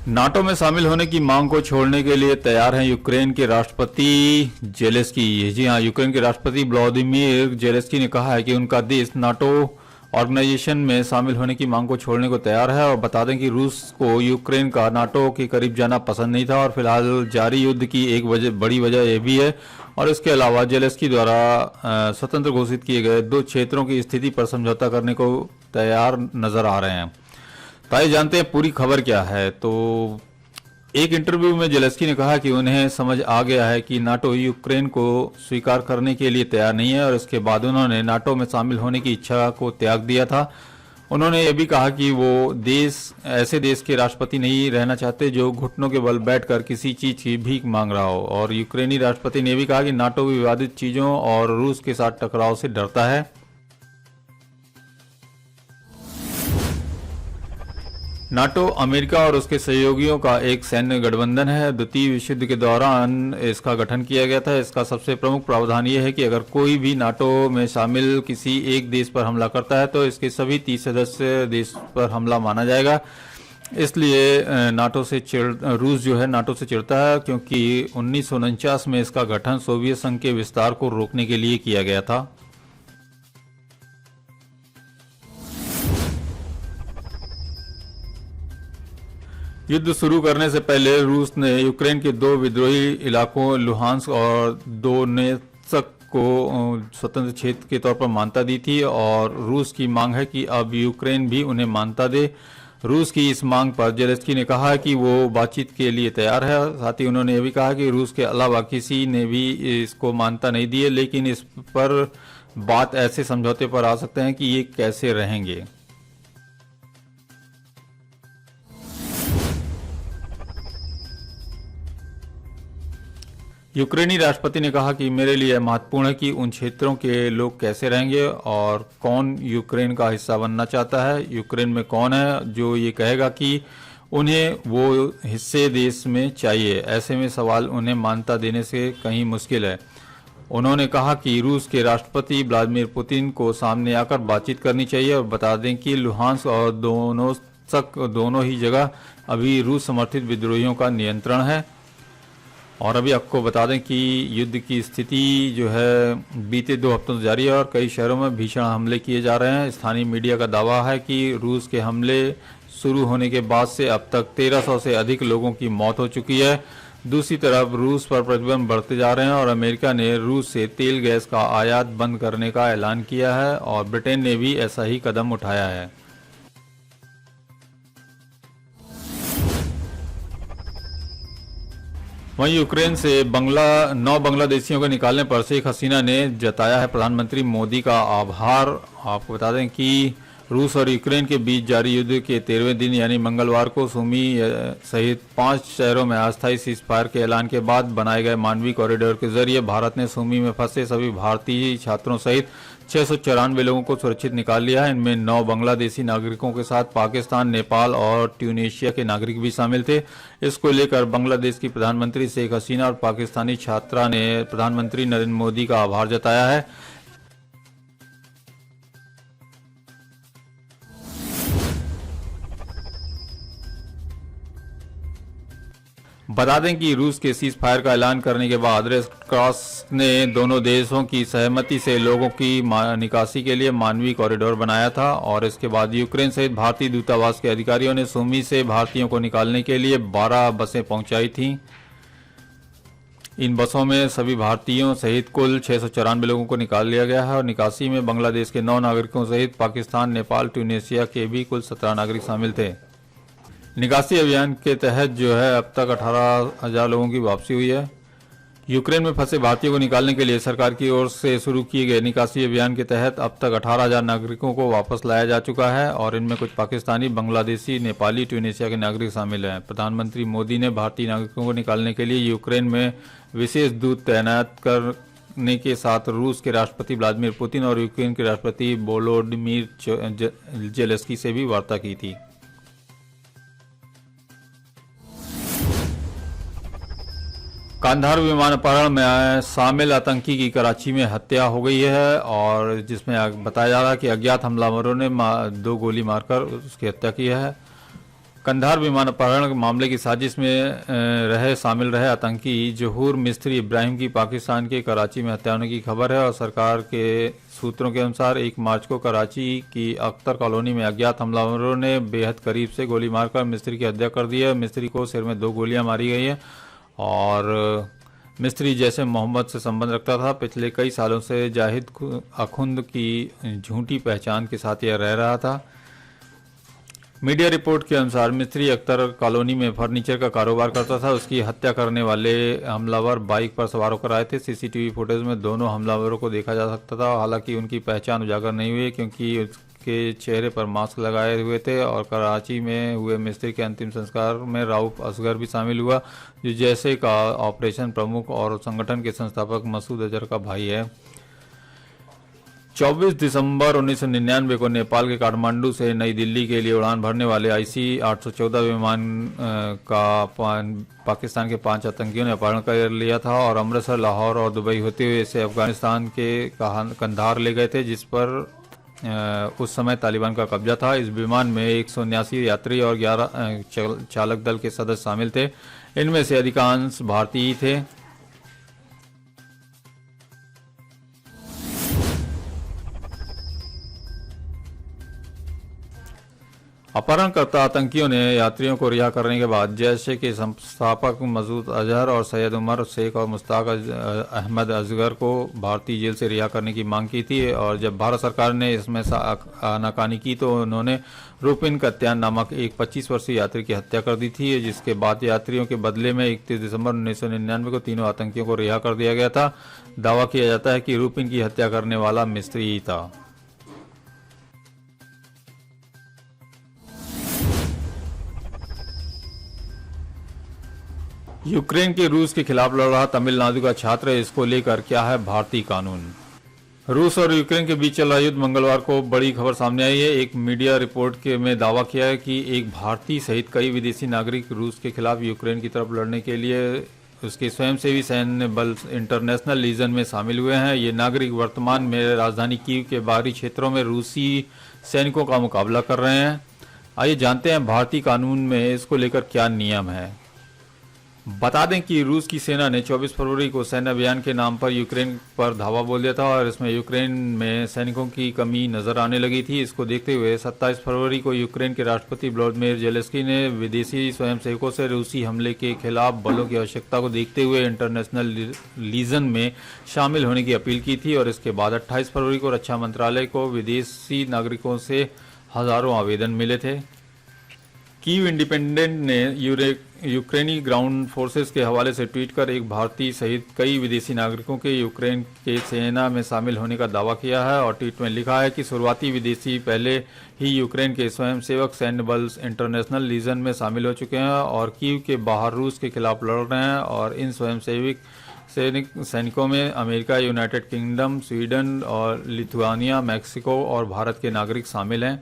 NATO में शामिल होने की मांग को छोड़ने के लिए तैयार हैं यूक्रेन के राष्ट्रपति जेलेंस्की। जी हाँ, यूक्रेन के राष्ट्रपति व्लादिमीर जेलेंस्की ने कहा है कि उनका देश नाटो ऑर्गेनाइजेशन में शामिल होने की मांग को छोड़ने को तैयार है। और बता दें कि रूस को यूक्रेन का नाटो के करीब जाना पसंद नहीं था और फिलहाल जारी युद्ध की एक बड़ी वजह यह भी है। और इसके अलावा जेलेंस्की द्वारा स्वतंत्र घोषित किए गए 2 क्षेत्रों की स्थिति पर समझौता करने को तैयार नजर आ रहे हैं। तो आइए जानते हैं पूरी खबर क्या है। तो एक इंटरव्यू में जेलेंस्की ने कहा कि उन्हें समझ आ गया है कि नाटो यूक्रेन को स्वीकार करने के लिए तैयार नहीं है और इसके बाद उन्होंने नाटो में शामिल होने की इच्छा को त्याग दिया था। उन्होंने ये भी कहा कि वो ऐसे देश के राष्ट्रपति नहीं रहना चाहते जो घुटनों के बल बैठकर किसी चीज की भीख मांग रहा हो। और यूक्रेनी राष्ट्रपति ने भी कहा कि नाटो विवादित चीजों और रूस के साथ टकराव से डरता है। नाटो अमेरिका और उसके सहयोगियों का एक सैन्य गठबंधन है। द्वितीय विश्व युद्ध के दौरान इसका गठन किया गया था। इसका सबसे प्रमुख प्रावधान यह है कि अगर कोई भी नाटो में शामिल किसी एक देश पर हमला करता है तो इसके सभी 30 सदस्य देश पर हमला माना जाएगा। इसलिए रूस जो है नाटो से चिढ़ता है, क्योंकि 1949 में इसका गठन सोवियत संघ के विस्तार को रोकने के लिए किया गया था। युद्ध शुरू करने से पहले रूस ने यूक्रेन के 2 विद्रोही इलाकों लुहांस्क और दोनेत्स्क को स्वतंत्र क्षेत्र के तौर पर मान्यता दी थी और रूस की मांग है कि अब यूक्रेन भी उन्हें मान्यता दे। रूस की इस मांग पर जेलेंस्की ने कहा कि वो बातचीत के लिए तैयार है। साथ ही उन्होंने यह भी कहा कि रूस के अलावा किसी ने भी इसको मान्यता नहीं दी है, लेकिन इस पर बात ऐसे समझौते पर आ सकते हैं कि ये कैसे रहेंगे। यूक्रेनी राष्ट्रपति ने कहा कि मेरे लिए महत्वपूर्ण है कि उन क्षेत्रों के लोग कैसे रहेंगे और कौन यूक्रेन का हिस्सा बनना चाहता है। यूक्रेन में कौन है जो ये कहेगा कि उन्हें वो हिस्से देश में चाहिए। ऐसे में सवाल उन्हें मान्यता देने से कहीं मुश्किल है। उन्होंने कहा कि रूस के राष्ट्रपति व्लादिमीर पुतिन को सामने आकर बातचीत करनी चाहिए और बता दें कि लुहांस्क और दोनेत्स्क दोनों ही जगह अभी रूस समर्थित विद्रोहियों का नियंत्रण है। और अभी आपको बता दें कि युद्ध की स्थिति जो है बीते 2 हफ्तों से जारी है और कई शहरों में भीषण हमले किए जा रहे हैं। स्थानीय मीडिया का दावा है कि रूस के हमले शुरू होने के बाद से अब तक 1300 से अधिक लोगों की मौत हो चुकी है। दूसरी तरफ रूस पर प्रतिबंध बढ़ते जा रहे हैं और अमेरिका ने रूस से तेल गैस का आयात बंद करने का ऐलान किया है और ब्रिटेन ने भी ऐसा ही कदम उठाया है। वहीं यूक्रेन से 9 बांग्लादेशियों को निकालने पर शेख हसीना ने जताया है प्रधानमंत्री मोदी का आभार। आपको बता दें कि रूस और यूक्रेन के बीच जारी युद्ध के 13वें दिन यानी मंगलवार को सुमी सहित 5 शहरों में अस्थायी सीजफायर के ऐलान के बाद बनाए गए मानवीय कॉरिडोर के जरिए भारत ने सुमी में फंसे सभी भारतीय छात्रों सहित 694 लोगों को सुरक्षित निकाल लिया है। इनमें 9 बांग्लादेशी नागरिकों के साथ पाकिस्तान, नेपाल और ट्यूनीशिया के नागरिक भी शामिल थे। इसको लेकर बांग्लादेश की प्रधानमंत्री शेख हसीना और पाकिस्तानी छात्रा ने प्रधानमंत्री नरेंद्र मोदी का आभार जताया है। बता दें कि रूस के सीज फायर का ऐलान करने के बाद रेड क्रॉस ने दोनों देशों की सहमति से लोगों की निकासी के लिए मानवीय कॉरिडोर बनाया था और इसके बाद यूक्रेन सहित भारतीय दूतावास के अधिकारियों ने सुमी से भारतीयों को निकालने के लिए 12 बसें पहुंचाई थीं। इन बसों में सभी भारतीयों सहित कुल 694 लोगों को निकाल लिया गया है और निकासी में बांग्लादेश के 9 नागरिकों सहित पाकिस्तान, नेपाल, ट्यूनीशिया के भी कुल 17 नागरिक शामिल थे। निकासी अभियान के तहत जो है अब तक 18,000 लोगों की वापसी हुई है। यूक्रेन में फंसे भारतीयों को निकालने के लिए सरकार की ओर से शुरू किए गए निकासी अभियान के तहत अब तक 18,000 नागरिकों को वापस लाया जा चुका है और इनमें कुछ पाकिस्तानी, बांग्लादेशी, नेपाली, ट्यूनीशिया के नागरिक शामिल हैं। प्रधानमंत्री मोदी ने भारतीय नागरिकों को निकालने के लिए यूक्रेन में विशेष दूत तैनात करने के साथ रूस के राष्ट्रपति व्लादिमीर पुतिन और यूक्रेन के राष्ट्रपति वोलोडिमीर जेलेंस्की से भी वार्ता की थी। कांधार विमान अपहरण में शामिल आतंकी की कराची में हत्या हो गई है और जिसमें बताया जा रहा है कि अज्ञात हमलावरों ने 2 गोली मारकर उसकी हत्या की है। कंधार विमान अपहरण मामले की साजिश में शामिल रहे आतंकी जहूर मिस्त्री इब्राहिम की पाकिस्तान के कराची में हत्या होने की खबर है और सरकार के सूत्रों के अनुसार 1 मार्च को कराची की अख्तर कॉलोनी में अज्ञात हमलावरों ने बेहद करीब से गोली मारकर मिस्त्री की हत्या कर दी है। मिस्त्री को सिर में 2 गोलियां मारी गई हैं और मिस्त्री जैसे मोहम्मद से संबंध रखता था। पिछले कई सालों से जाहिद अखुंद की झूठी पहचान के साथ यह रह रहा था। मीडिया रिपोर्ट के अनुसार मिस्त्री अख्तर कॉलोनी में फर्नीचर का कारोबार करता था। उसकी हत्या करने वाले हमलावर बाइक पर सवार होकर आए थे। सीसीटीवी फुटेज में दोनों हमलावरों को देखा जा सकता था। हालांकि उनकी पहचान उजागर नहीं हुई क्योंकि उसके चेहरे पर मास्क लगाए हुए थे। और कराची में हुए मिस्त्री के अंतिम संस्कार में राउफ असगर भी शामिल हुआ, जो जैसे का ऑपरेशन प्रमुख और संगठन के संस्थापक मसूद अजहर का भाई है। 24 दिसंबर 1999 को नेपाल के काठमांडू से नई दिल्ली के लिए उड़ान भरने वाले IC 814 विमान का पाकिस्तान के 5 आतंकियों ने अपहरण कर लिया था और अमृतसर, लाहौर और दुबई होते हुए इसे अफगानिस्तान के कंधार ले गए थे, जिस पर उस समय तालिबान का कब्जा था। इस विमान में 179 यात्री और 11 चालक दल के सदस्य शामिल थे। इनमें से अधिकांश भारतीय थे। अपहरणकर्ता आतंकियों ने यात्रियों को रिहा करने के बाद जैश के संस्थापक मसूद अजहर और सैयद उमर शेख और मुश्ताक अहमद असगर को भारतीय जेल से रिहा करने की मांग की थी। और जब भारत सरकार ने इसमें आनाकानी की तो उन्होंने रूपिन कत्यान नामक एक 25 वर्षीय यात्री की हत्या कर दी थी, जिसके बाद यात्रियों के बदले में 31 दिसंबर 1999 को तीनों आतंकियों को रिहा कर दिया गया था। दावा किया जाता है कि रूपिन की हत्या करने वाला मिस्त्री ही था। यूक्रेन के रूस के खिलाफ लड़ रहा तमिलनाडु का छात्र, इसको लेकर क्या है भारतीय कानून। रूस और यूक्रेन के बीच चल रहा युद्ध मंगलवार को बड़ी खबर सामने आई है। एक मीडिया रिपोर्ट में दावा किया है कि एक भारतीय सहित कई विदेशी नागरिक रूस के खिलाफ यूक्रेन की तरफ लड़ने के लिए उसके स्वयंसेवी सैन्य बल इंटरनेशनल लीजन में शामिल हुए हैं। ये नागरिक वर्तमान में राजधानी कीव के बाहरी क्षेत्रों में रूसी सैनिकों का मुकाबला कर रहे हैं। आइए जानते हैं भारतीय कानून में इसको लेकर क्या नियम है। बता दें कि रूस की सेना ने 24 फरवरी को सैन्य अभियान के नाम पर यूक्रेन पर धावा बोल दिया था और इसमें यूक्रेन में सैनिकों की कमी नजर आने लगी थी। इसको देखते हुए 27 फरवरी को यूक्रेन के राष्ट्रपति व्लादिमीर जेलेंस्की ने विदेशी स्वयंसेवकों से रूसी हमले के खिलाफ बलों की आवश्यकता को देखते हुए इंटरनेशनल लीजन में शामिल होने की अपील की थी। और इसके बाद 28 फरवरी को रक्षा मंत्रालय को विदेशी नागरिकों से हजारों आवेदन मिले थे। कीव इंडिपेंडेंट ने यूक्रेनी ग्राउंड फोर्सेस के हवाले से ट्वीट कर एक भारतीय सहित कई विदेशी नागरिकों के यूक्रेन के सेना में शामिल होने का दावा किया है और ट्वीट में लिखा है कि शुरुआती विदेशी पहले ही यूक्रेन के स्वयंसेवक सैन्य बल इंटरनेशनल लीजन में शामिल हो चुके हैं और कीव के बाहर रूस के खिलाफ लड़ रहे हैं। और इन स्वयंसेवक सैनिकों में अमेरिका, यूनाइटेड किंगडम, स्वीडन और लिथुआनिया, मैक्सिको और भारत के नागरिक शामिल हैं।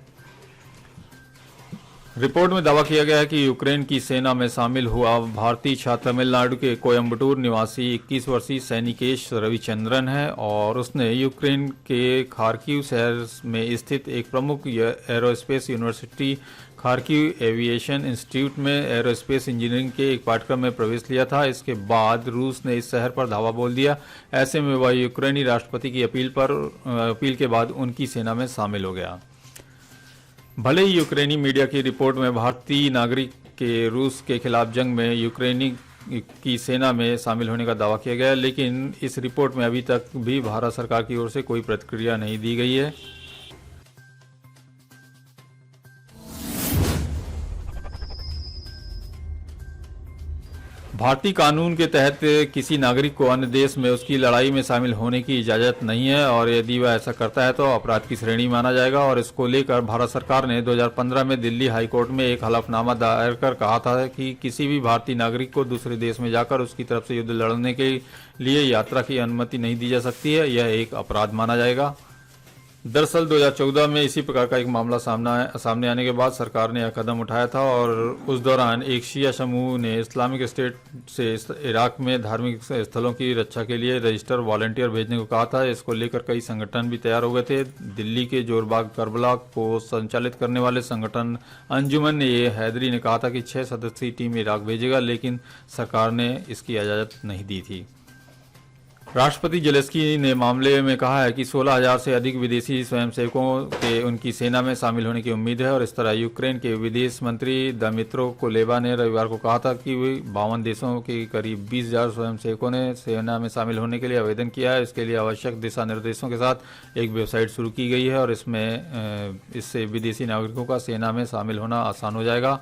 रिपोर्ट में दावा किया गया है कि यूक्रेन की सेना में शामिल हुआ भारतीय छात्र तमिलनाडु के कोयम्बटूर निवासी 21 वर्षीय सैनिकेश रविचंद्रन है और उसने यूक्रेन के खार्किव शहर में स्थित एक प्रमुख aerospace university Kharkiv aviation institute में एरोस्पेस इंजीनियरिंग के एक पाठ्यक्रम में प्रवेश लिया था। इसके बाद रूस ने इस शहर पर धावा बोल दिया। ऐसे में वह यूक्रेनी राष्ट्रपति की अपील के बाद उनकी सेना में शामिल हो गया। भले ही यूक्रेनी मीडिया की रिपोर्ट में भारतीय नागरिक के रूस के खिलाफ जंग में यूक्रेनी की सेना में शामिल होने का दावा किया गया, लेकिन इस रिपोर्ट में अभी तक भी भारत सरकार की ओर से कोई प्रतिक्रिया नहीं दी गई है। भारतीय कानून के तहत किसी नागरिक को अन्य देश में उसकी लड़ाई में शामिल होने की इजाज़त नहीं है और यदि वह ऐसा करता है तो अपराध की श्रेणी माना जाएगा। और इसको लेकर भारत सरकार ने 2015 में दिल्ली हाईकोर्ट में एक हलफनामा दायर कर कहा था कि किसी भी भारतीय नागरिक को दूसरे देश में जाकर उसकी तरफ से युद्ध लड़ने के लिए यात्रा की अनुमति नहीं दी जा सकती है, यह एक अपराध माना जाएगा। दरअसल 2014 में इसी प्रकार का एक मामला सामने आने के बाद सरकार ने यह कदम उठाया था और उस दौरान एक शिया समूह ने इस्लामिक स्टेट से इराक में धार्मिक स्थलों की रक्षा के लिए रजिस्टर वॉलंटियर भेजने को कहा था। इसको लेकर कई संगठन भी तैयार हो गए थे। दिल्ली के जोरबाग करबला को संचालित करने वाले संगठन अंजुमन हैदरी ने कहा था कि 6 सदस्यीय टीम इराक भेजेगा, लेकिन सरकार ने इसकी इजाजत नहीं दी थी। राष्ट्रपति जेलेंस्की ने मामले में कहा है कि 16,000 से अधिक विदेशी स्वयंसेवकों के उनकी सेना में शामिल होने की उम्मीद है और इस तरह यूक्रेन के विदेश मंत्री दमित्रो कुलेबा ने रविवार को कहा था कि 52 देशों के करीब 20,000 स्वयंसेवकों ने सेना में शामिल होने के लिए आवेदन किया है। इसके लिए आवश्यक दिशा निर्देशों के साथ एक वेबसाइट शुरू की गई है और इससे विदेशी नागरिकों का सेना में शामिल होना आसान हो जाएगा।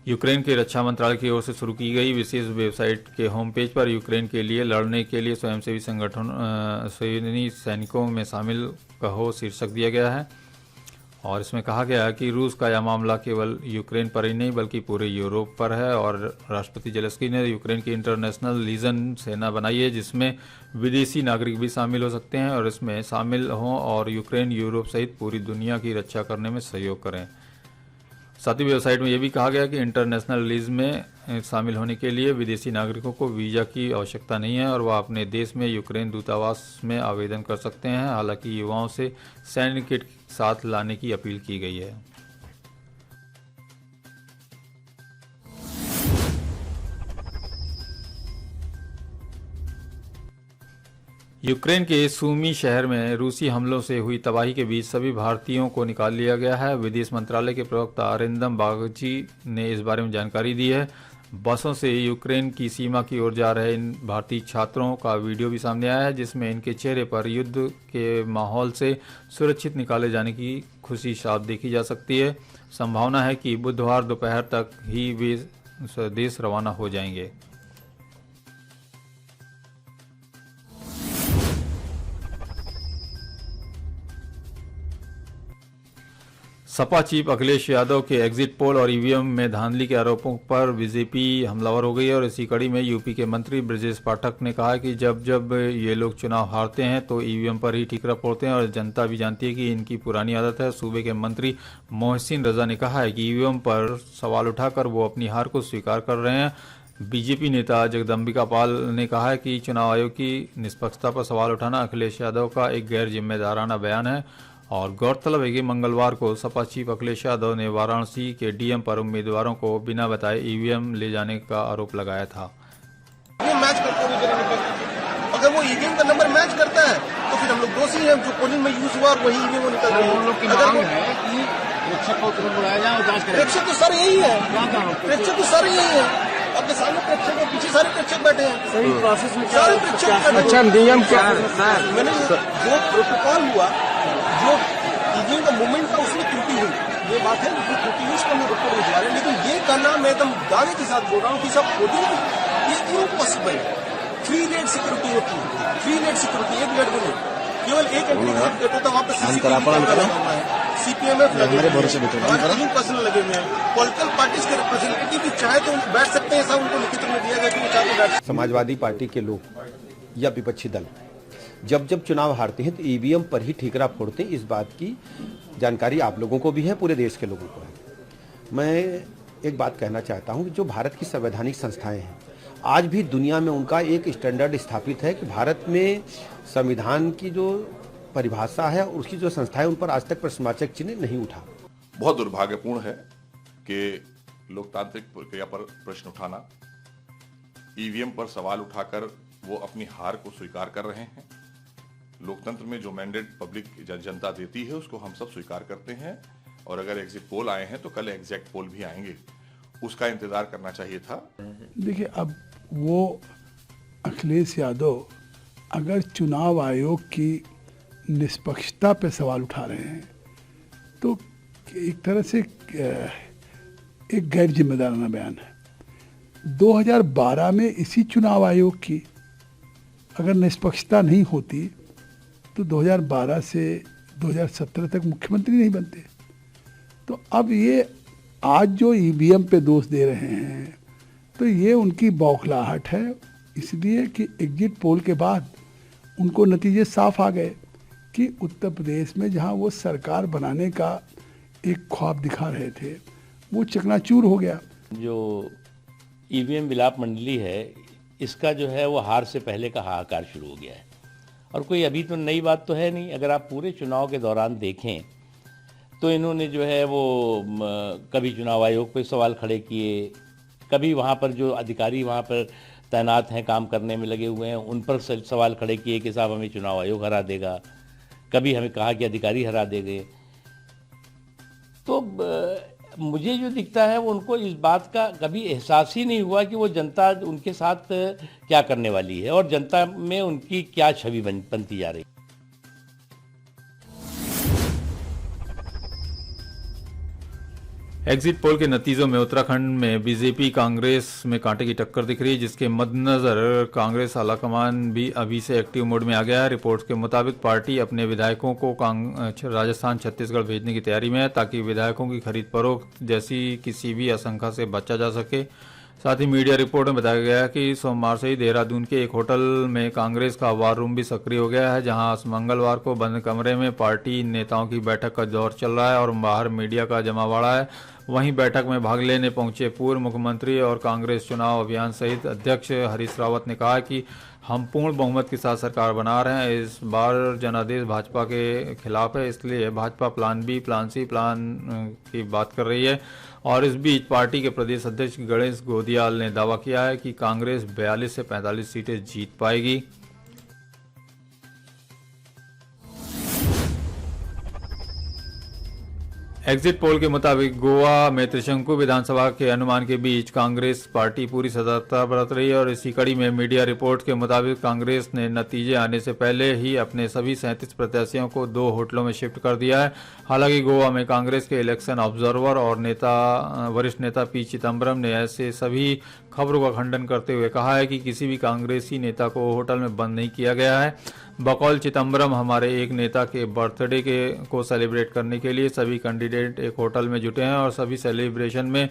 यूक्रेन के रक्षा मंत्रालय की ओर से शुरू की गई विशेष वेबसाइट के होम पेज पर यूक्रेन के लिए लड़ने के लिए स्वयंसेवी सैनिकों में शामिल कहो शीर्षक दिया गया है और इसमें कहा गया है कि रूस का यह मामला केवल यूक्रेन पर ही नहीं बल्कि पूरे यूरोप पर है। और राष्ट्रपति जेलेंस्की ने यूक्रेन की इंटरनेशनल लीजन सेना बनाई है जिसमें विदेशी नागरिक भी शामिल हो सकते हैं और इसमें शामिल हों और यूक्रेन यूरोप सहित पूरी दुनिया की रक्षा करने में सहयोग करें। साथ ही वेबसाइट में यह भी कहा गया कि इंटरनेशनल लीज में शामिल होने के लिए विदेशी नागरिकों को वीजा की आवश्यकता नहीं है और वह अपने देश में यूक्रेन दूतावास में आवेदन कर सकते हैं। हालांकि युवाओं से सैन्य किट साथ लाने की अपील की गई है। यूक्रेन के सूमी शहर में रूसी हमलों से हुई तबाही के बीच सभी भारतीयों को निकाल लिया गया है। विदेश मंत्रालय के प्रवक्ता अरिंदम बागची ने इस बारे में जानकारी दी है। बसों से यूक्रेन की सीमा की ओर जा रहे इन भारतीय छात्रों का वीडियो भी सामने आया है जिसमें इनके चेहरे पर युद्ध के माहौल से सुरक्षित निकाले जाने की खुशी साफ देखी जा सकती है। संभावना है कि बुधवार दोपहर तक ही वे स्वदेश रवाना हो जाएंगे। सपा चीफ अखिलेश यादव के एग्जिट पोल और ईवीएम में धांधली के आरोपों पर बीजेपी हमलावर हो गई है और इसी कड़ी में यूपी के मंत्री ब्रजेश पाठक ने कहा कि जब जब ये लोग चुनाव हारते हैं तो ईवीएम पर ही ठीकरा फोड़ते हैं और जनता भी जानती है कि इनकी पुरानी आदत है। सूबे के मंत्री मोहसिन रजा ने कहा है कि ईवीएम पर सवाल उठाकर वो अपनी हार को स्वीकार कर रहे हैं। बीजेपी नेता जगदम्बिका पाल ने कहा है कि चुनाव आयोग की निष्पक्षता पर सवाल उठाना अखिलेश यादव का एक गैर जिम्मेदाराना बयान है और गौरतलब है कि मंगलवार को सपा चीफ अखिलेश यादव ने वाराणसी के डीएम पर उम्मीदवारों को बिना बताए ईवीएम ले जाने का आरोप लगाया था। मैच करते हुए अगर वो ईवीएम का नंबर मैच करता है तो फिर हम लोग दोषी हैं। जो पोलिंग में यूज हुआ वही ईवीएम निकल रही है। प्रेक्षक को तुरंत बुलाया जाए और जांच करें। प्रेक्षक तो सर यही है, प्रेक्षक तो सर यही है। आपके सामने प्रेक्षक है, पीछे सारे प्रेक्षक बैठे हैं। सही प्रोसेस में सारे प्रेक्षक। अच्छा नियम क्या है? मैंने जो प्रोटोकॉल हुआ, जो ईवीएम का मूवमेंट था उसमें त्रुटि हुई, ये बात है कि त्रुटि हुई उसको हम रिपोर्ट भिजवा रहे हैं। लेकिन ये करना मैं एकदम दावे के साथ बोल रहा हूँ कि सब ये इम्पॉसिबल है। 3 लेट सिक्योरिटी होती है, 3 लेट सिक्योरिटी, एक लेट नहीं, केवल एक एंट्री गेट होता है। वहाँ पे सीपीएमएफ लगे हुए हैं, पर्सन लगे हुए हैं, पॉलिटिकल पार्टीज के रिप्रेजेंटेटिव भी चाहे तो बैठ सकते हैं। सब उनको लिखित में दिया गया कि वो चाहे तो बैठ। समाजवादी पार्टी के लोग या विपक्षी दल जब जब चुनाव हारते हैं तो ईवीएम पर ही ठीकरा फोड़ते हैं। इस बात की जानकारी आप लोगों को भी है, पूरे देश के लोगों को है। मैं एक बात कहना चाहता हूं कि जो भारत की संवैधानिक संस्थाएं हैं आज भी दुनिया में उनका एक स्टैंडर्ड स्थापित है कि भारत में संविधान की जो परिभाषा है और उसकी जो संस्थाएं उन पर आज तक प्रश्नवाचक चिन्ह नहीं उठा। बहुत दुर्भाग्यपूर्ण है कि लोकतांत्रिक प्रक्रिया पर प्रश्न उठाना, ईवीएम पर सवाल उठाकर वो अपनी हार को स्वीकार कर रहे हैं। लोकतंत्र में जो मैंडेट पब्लिक जनता देती है उसको हम सब स्वीकार करते हैं और अगर एग्जिट पोल आए हैं तो कल एग्जैक्ट पोल भी आएंगे, उसका इंतजार करना चाहिए था। देखिए, अब वो अखिलेश यादव अगर चुनाव आयोग की निष्पक्षता पे सवाल उठा रहे हैं तो एक तरह से एक गैर जिम्मेदाराना बयान है। 2012 में इसी चुनाव आयोग की अगर निष्पक्षता नहीं होती तो 2012 से 2017 तक मुख्यमंत्री नहीं बनते। तो अब ये आज जो ईवीएम पे दोष दे रहे हैं तो ये उनकी बौखलाहट है, इसलिए कि एग्जिट पोल के बाद उनको नतीजे साफ आ गए कि उत्तर प्रदेश में जहां वो सरकार बनाने का एक ख्वाब दिखा रहे थे वो चकनाचूर हो गया। जो ईवीएम विलाप मंडली है, इसका जो है वो हार से पहले का हाहाकार शुरू हो गया है और कोई अभी तो नई बात तो है नहीं। अगर आप पूरे चुनाव के दौरान देखें तो इन्होंने जो है वो कभी चुनाव आयोग पे सवाल खड़े किए, कभी वहाँ पर जो अधिकारी वहाँ पर तैनात हैं, काम करने में लगे हुए हैं, उन पर सवाल खड़े किए कि साहब हमें चुनाव आयोग हरा देगा, कभी हमें कहा कि अधिकारी हरा देंगे। तो मुझे जो दिखता है वो उनको इस बात का कभी एहसास ही नहीं हुआ कि वो जनता उनके साथ क्या करने वाली है और जनता में उनकी क्या छवि बनती जा रही है। एग्जिट पोल के नतीजों में उत्तराखंड में बीजेपी कांग्रेस में कांटे की टक्कर दिख रही है, जिसके मद्देनजर कांग्रेस आलाकमान भी अभी से एक्टिव मोड में आ गया है। रिपोर्ट्स के मुताबिक पार्टी अपने विधायकों को राजस्थान छत्तीसगढ़ भेजने की तैयारी में है ताकि विधायकों की खरीद फरोख्त जैसी किसी भी आशंका से बचा जा सके। साथ ही मीडिया रिपोर्ट में बताया गया कि सोमवार से ही देहरादून के एक होटल में कांग्रेस का वार रूम भी सक्रिय हो गया है, जहां मंगलवार को बंद कमरे में पार्टी नेताओं की बैठक का दौर चल रहा है और बाहर मीडिया का जमावड़ा है। वहीं बैठक में भाग लेने पहुंचे पूर्व मुख्यमंत्री और कांग्रेस चुनाव अभियान सहित अध्यक्ष हरीश रावत ने कहा कि हम पूर्ण बहुमत के साथ सरकार बना रहे हैं। इस बार जनादेश भाजपा के खिलाफ है, इसलिए Bhajpa plan B, plan C, plan की बात कर रही है। और इस बीच पार्टी के प्रदेश अध्यक्ष गणेश गोदियाल ने दावा किया है कि कांग्रेस 42 से 45 सीटें जीत पाएगी। एग्जिट पोल के मुताबिक गोवा में त्रिशंकु विधानसभा के अनुमान के बीच कांग्रेस पार्टी पूरी सतर्कता बरत रही है और इसी कड़ी में मीडिया रिपोर्ट के मुताबिक कांग्रेस ने नतीजे आने से पहले ही अपने सभी 37 प्रत्याशियों को 2 होटलों में शिफ्ट कर दिया है। हालांकि गोवा में कांग्रेस के इलेक्शन ऑब्जर्वर और वरिष्ठ नेता पी चिदम्बरम ने ऐसे सभी खबरों का खंडन करते हुए कहा है कि किसी भी कांग्रेसी नेता को होटल में बंद नहीं किया गया है। बकौल चिदम्बरम, हमारे एक नेता के बर्थडे को सेलिब्रेट करने के लिए सभी कैंडिडेट एक होटल में जुटे हैं और सभी सेलिब्रेशन में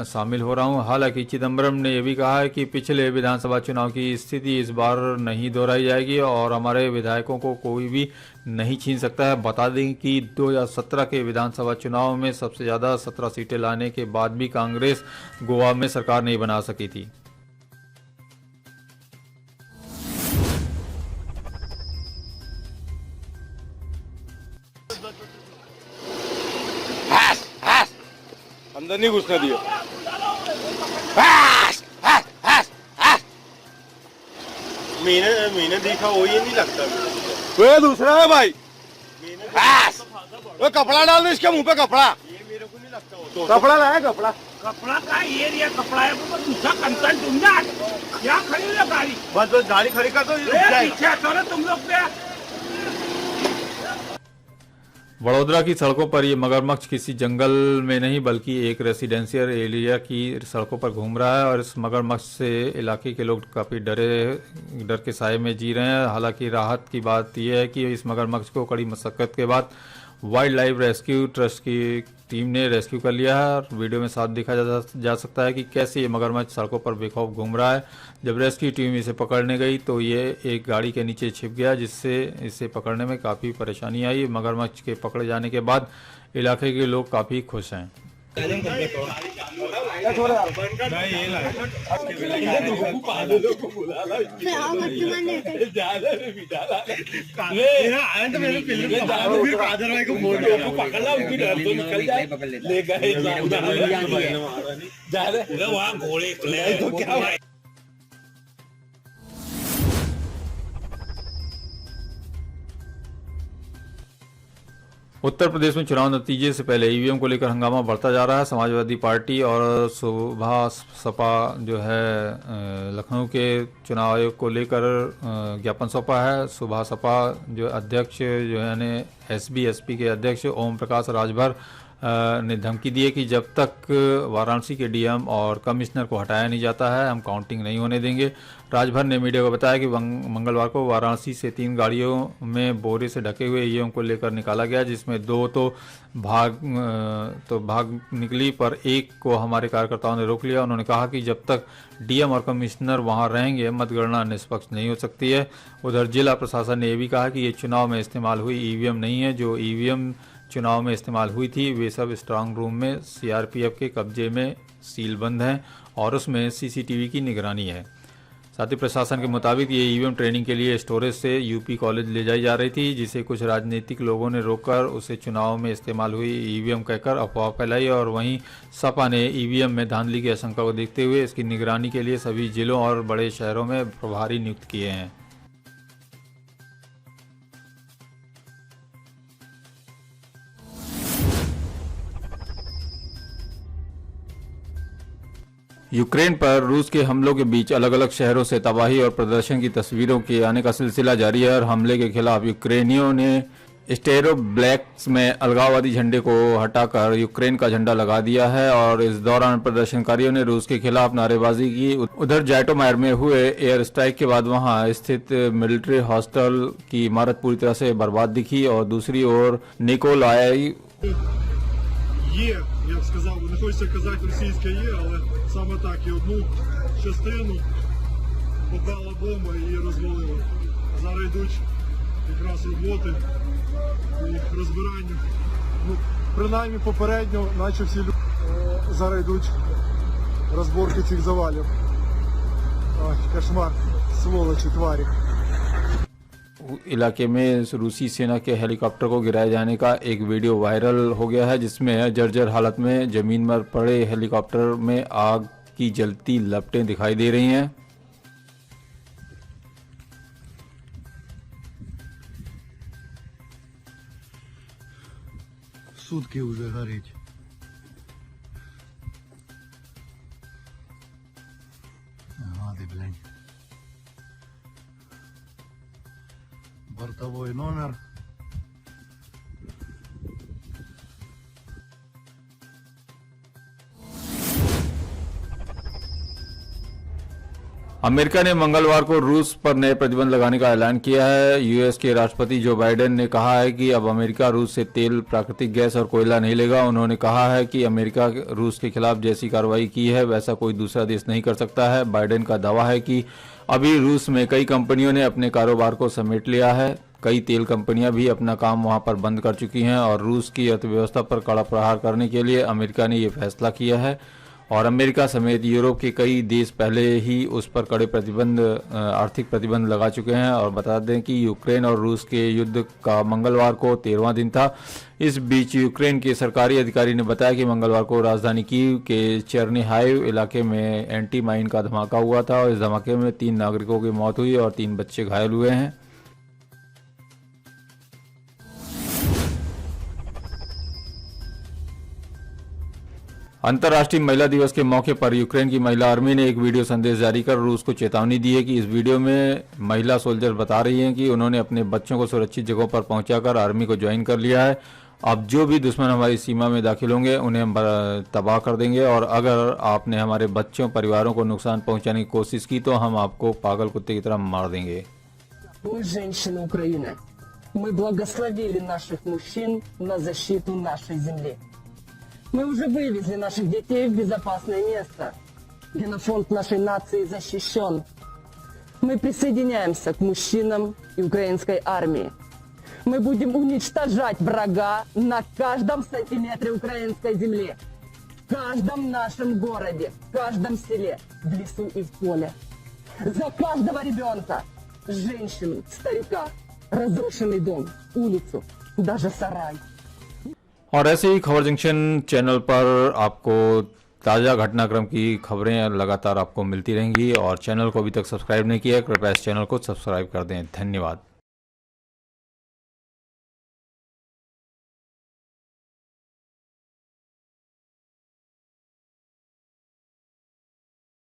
शामिल हो रहा हूं। हालांकि चिदम्बरम ने यह भी कहा है कि पिछले विधानसभा चुनाव की स्थिति इस बार नहीं दोहराई जाएगी और हमारे विधायकों को कोई भी नहीं छीन सकता है। बता दें कि 2017 के विधानसभा चुनाव में सबसे ज्यादा 17 सीटें लाने के बाद भी कांग्रेस गोवा में सरकार नहीं बना सकी थी। अंदर नहीं घुसने दिया। महीने देखा वो ये नहीं लगता। वो दूसरा है भाई। वो कपड़ा डाल दो इसके मुंह पे, कपड़ा। ये मेरे को नहीं लगता। कपड़ा लाया, कपड़ा का ये कपड़ा है, वो दूसरा कंटेंट ढूंढना। क्या खड़ी है गाड़ी? बस गाड़ी खड़ी कर दो। पीछे चलो तुम लोग पे। वडोदरा की सड़कों पर ये मगरमच्छ किसी जंगल में नहीं बल्कि एक रेसिडेंशियल एरिया की सड़कों पर घूम रहा है और इस मगरमच्छ से इलाके के लोग काफ़ी डर के साए में जी रहे हैं। हालांकि राहत की बात यह है कि इस मगरमच्छ को कड़ी मशक्कत के बाद वाइल्ड लाइफ रेस्क्यू ट्रस्ट की टीम ने रेस्क्यू कर लिया है और वीडियो में साफ देखा जा सकता है कि कैसे ये मगरमच्छ सड़कों पर बेखौफ घूम रहा है। जब रेस्क्यू टीम इसे पकड़ने गई तो ये एक गाड़ी के नीचे छिप गया, जिससे इसे पकड़ने में काफ़ी परेशानी आई। मगरमच्छ के पकड़े जाने के बाद इलाके के लोग काफ़ी खुश हैं। उत्तर प्रदेश में चुनाव नतीजे से पहले ईवीएम को लेकर हंगामा बढ़ता जा रहा है। समाजवादी पार्टी और सुबह सपा जो है लखनऊ के चुनाव आयोग को लेकर ज्ञापन सौंपा है। सुबह सपा जो अध्यक्ष जो है एसबी के अध्यक्ष ओम प्रकाश राजभर ने धमकी दी है कि जब तक वाराणसी के डीएम और कमिश्नर को हटाया नहीं जाता है हम काउंटिंग नहीं होने देंगे। राजभर ने मीडिया को बताया कि मंगलवार को वाराणसी से 3 गाड़ियों में बोरे से ढके हुए ईवीएम को लेकर निकाला गया, जिसमें 2 तो भाग निकली, पर एक को हमारे कार्यकर्ताओं ने रोक लिया। उन्होंने कहा कि जब तक डीएम और कमिश्नर वहां रहेंगे मतगणना निष्पक्ष नहीं हो सकती है। उधर जिला प्रशासन ने यह भी कहा कि ये चुनाव में इस्तेमाल हुई ईवीएम नहीं है। जो ईवीएम चुनाव में इस्तेमाल हुई थी वे सब स्ट्रांग रूम में सीआरपीएफ के कब्जे में सीलबंद हैं और उसमें सीसीटीवी की निगरानी है। साथ ही प्रशासन के मुताबिक ये ईवीएम ट्रेनिंग के लिए स्टोरेज से यूपी कॉलेज ले जाई जा रही थी, जिसे कुछ राजनीतिक लोगों ने रोककर उसे चुनाव में इस्तेमाल हुई ईवीएम कहकर अफवाह फैलाई। और वहीं सपा ने ईवीएम में धांधली की आशंका को देखते हुए इसकी निगरानी के लिए सभी जिलों और बड़े शहरों में प्रभारी नियुक्त किए हैं। यूक्रेन पर रूस के हमलों के बीच अलग अलग शहरों से तबाही और प्रदर्शन की तस्वीरों के आने का सिलसिला जारी है और हमले के खिलाफ यूक्रेनियों ने स्टेरोब्लैक्स में अलगाववादी झंडे को हटाकर यूक्रेन का झंडा लगा दिया है और इस दौरान प्रदर्शनकारियों ने रूस के खिलाफ नारेबाजी की। उधर जाइटोमायर में हुए एयर स्ट्राइक के बाद वहां स्थित मिलिट्री हॉस्टल की इमारत पूरी तरह से बर्बाद दिखी और दूसरी ओर निकोलाई Є, я б сказав, не хочеться казати російська є, але саме так, і одну частину попала бомба і її розвалила. Зараз йдуть якраз роботи і розбирання. Ну, принаймні попередньо, наче всі люди, зараз йдуть розборки цих завалів. Ой, кошмар, сволочі, тварі. इलाके में रूसी सेना के हेलीकॉप्टर को गिराए जाने का एक वीडियो वायरल हो गया है, जिसमें जर्जर हालत में जमीन पर पड़े हेलीकॉप्टर में आग की जलती लपटें दिखाई दे रही हैं। Сутки уже гореть. Гады, блядь. Бортовой номер. अमेरिका ने मंगलवार को रूस पर नए प्रतिबंध लगाने का ऐलान किया है। यूएस के राष्ट्रपति जो बाइडेन ने कहा है कि अब अमेरिका रूस से तेल, प्राकृतिक गैस और कोयला नहीं लेगा। उन्होंने कहा है कि अमेरिका रूस के खिलाफ जैसी कार्रवाई की है वैसा कोई दूसरा देश नहीं कर सकता है। बाइडेन का दावा है कि अभी रूस में कई कंपनियों ने अपने कारोबार को समेट लिया है। कई तेल कंपनियां भी अपना काम वहां पर बंद कर चुकी हैं और रूस की अर्थव्यवस्था पर कड़ा प्रहार करने के लिए अमेरिका ने यह फैसला किया है और अमेरिका समेत यूरोप के कई देश पहले ही उस पर कड़े आर्थिक प्रतिबंध लगा चुके हैं। और बता दें कि यूक्रेन और रूस के युद्ध का मंगलवार को 13वां दिन था। इस बीच यूक्रेन के सरकारी अधिकारी ने बताया कि मंगलवार को राजधानी कीव के चेर्निहाइव इलाके में एंटी माइन का धमाका हुआ था और इस धमाके में 3 नागरिकों की मौत हुई और 3 बच्चे घायल हुए हैं। अंतर्राष्ट्रीय महिला दिवस के मौके पर यूक्रेन की महिला आर्मी ने एक वीडियो संदेश जारी कर रूस को चेतावनी दी है कि इस वीडियो में महिला सोल्जर बता रही हैं कि उन्होंने अपने बच्चों को सुरक्षित जगहों पर पहुंचाकर आर्मी को ज्वाइन कर लिया है। अब जो भी दुश्मन हमारी सीमा में दाखिल होंगे उन्हें हम तबाह कर देंगे और अगर आपने हमारे बच्चों, परिवारों को नुकसान पहुंचाने की कोशिश की तो हम आपको पागल कुत्ते की तरह मार देंगे। Мы, женщины Украины, мы благословили наших мужчин на защиту нашей земли. Мы уже вывезли наших детей в безопасное место. Генофонд нашей нации защищен. Мы присоединяемся к мужчинам и украинской армии. Мы будем уничтожать врага на каждом сантиметре украинской земли, в каждом нашем городе, в каждом селе, в лесу и в поле. За каждого ребенка, женщину, старика, разрушенный дом, улицу, даже сарай. और ऐसे ही खबर जंक्शन चैनल पर आपको ताज़ा घटनाक्रम की खबरें लगातार आपको मिलती रहेंगी और चैनल को अभी तक सब्सक्राइब नहीं किया है कृपया इस चैनल को सब्सक्राइब कर दें। धन्यवाद।